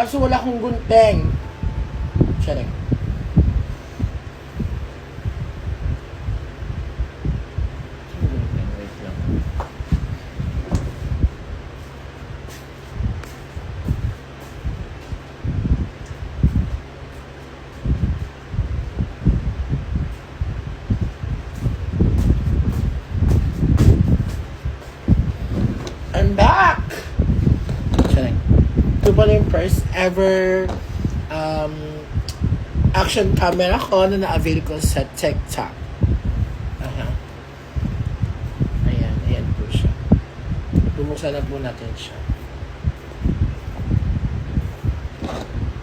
Kaso wala akong gunting. Charing. Wait lang. I'm back! Charing. Ito pala yung first ever action camera ko na na-avail ko sa TikTok. Ayan po siya. Bubuksan na po natin siya.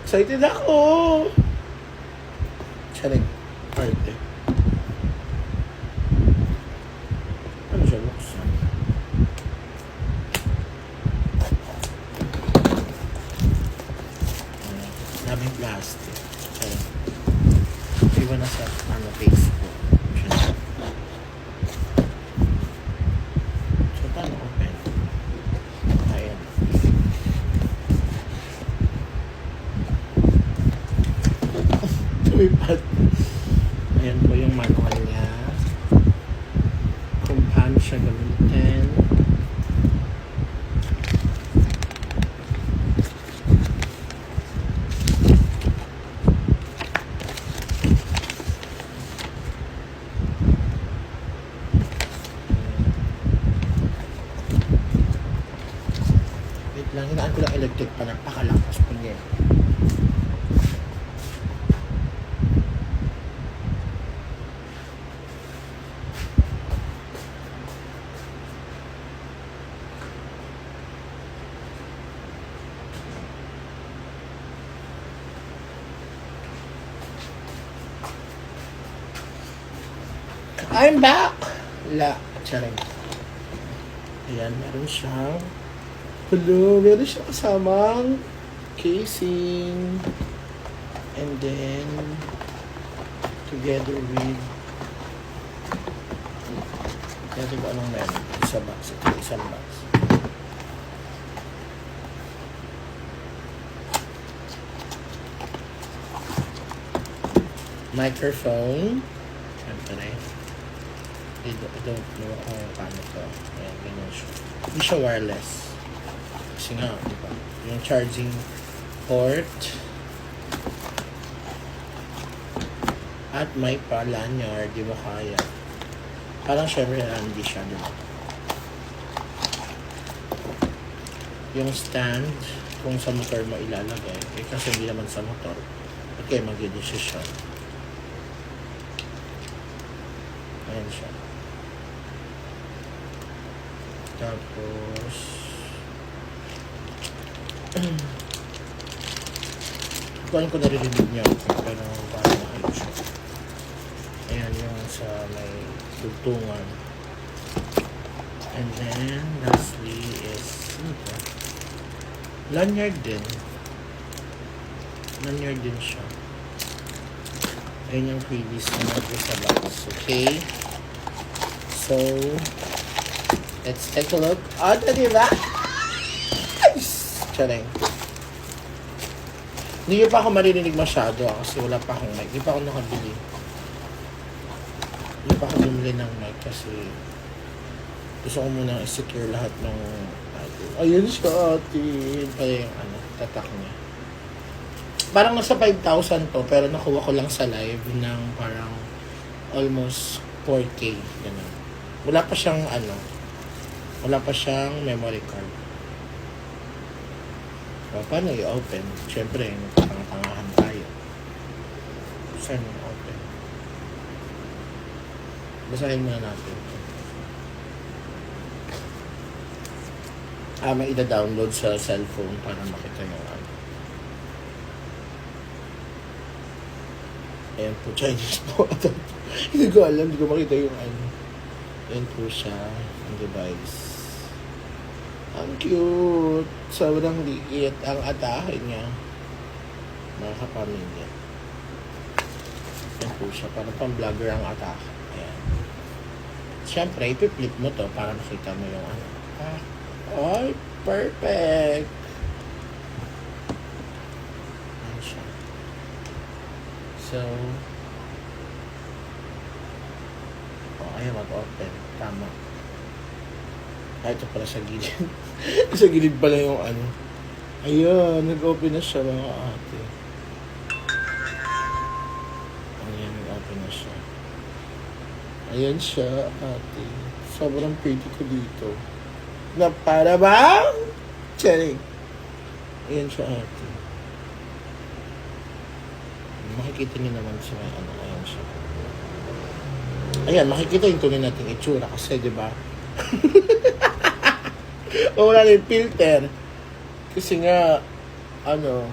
Excited ako! Charing. Arte. Ano siya buksan? Daming plastic. Charing. Iwan na sa Facebook. Charing. So, paano open? Ayan. Tumipad. Ayan po yung manual niya. Kung paano siya gamitin. Wait lang, hinaan ko lang electric pa. Napakalakas po niya. I'm back! Charing. Ayan, meron siyang meron siyang kasamang casing. And then together with ko anong meron. Isang box. Microphone. Siyempre. I don't know kung paano to. Ayan, ganyan siya. Hindi siya wireless. Kasi nga, di ba? Yung charging port. At may pa lanyard, di ba kaya? Parang syempre hindi siya, di ba? Yung stand, kung sa motor mo ilalagay, kasi hindi naman sa motor. Okay, mag-decision. Ayan siya. Tapos kung ko naririnig niya pero parang ayos siya. Ayan yung sa may tugtungan. And then lastly is lanyard din siya. Ayan yung previous na sa box. Okay, so let's take a look at the device. Charing. Hindi pa ako maririnig masyado kasi wala pa akong mic. Hindi pa ako nakabili. Hindi pa ako bumili ng mic kasi gusto ko muna i-secure lahat ng ayun siya atin. Ay, yung tatak niya. Parang nasa 5,000 to pero nakuha ko lang sa live ng parang almost 4K. Ganun. Wala pa siyang memory card. So, paano i-open? Siyempre, tanga-tangahan tayo. Saan yung open? Basahin muna natin. May ida-download sa cellphone para makita yung Ayan po, Chinese po. Hindi ko alam, hindi ko makita yung Ayan po siya, ang device. Ang cute. Sobrang liit ang atahe niya. Mga kapamilya. Ayan po siya, parang pang-vlogger ang atahe. Ayan. Siyempre, ipip-flip mo to para makita mo yung Ay, perfect. So, ayaw mag-open. Tama. Ito pala sa gilid. Sa gilid pala yung ano. Ayan, nag-open na siya mga ate. Ayan, nag-open na siya. Ayan siya, ate. Sobrang pretty ko dito. Na para bang? Charing. Ayan siya, ate. Makikita niyo naman siya. Ano, ayan siya. Ayan, makikita yung tunay nating itsura kasi, di ba? Wala na yung filter. Kasi nga, ano,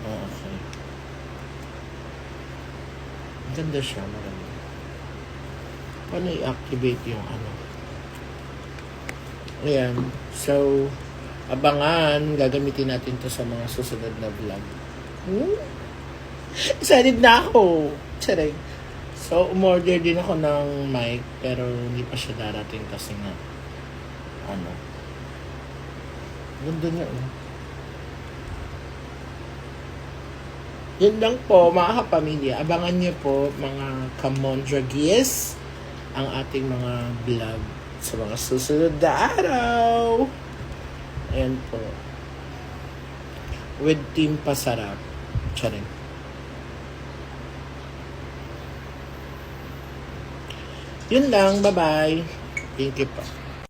okay. Maganda siya, maganda. Paano i-activate yung ano? Ayan. So, abangan. Gagamitin natin to sa mga susunod na vlog. Excited na ako. Charing. So, umorder din ako ng mic, pero hindi pa siya darating kasi nga, ano, ganda niya, eh. Yun lang po, mga kapamilya. Abangan niyo po, mga Kamondragis, ang ating mga vlog sa mga susunod na araw. Ayan po. With Team Pasarap. Charing. Yun lang. Bye-bye. Thank you po.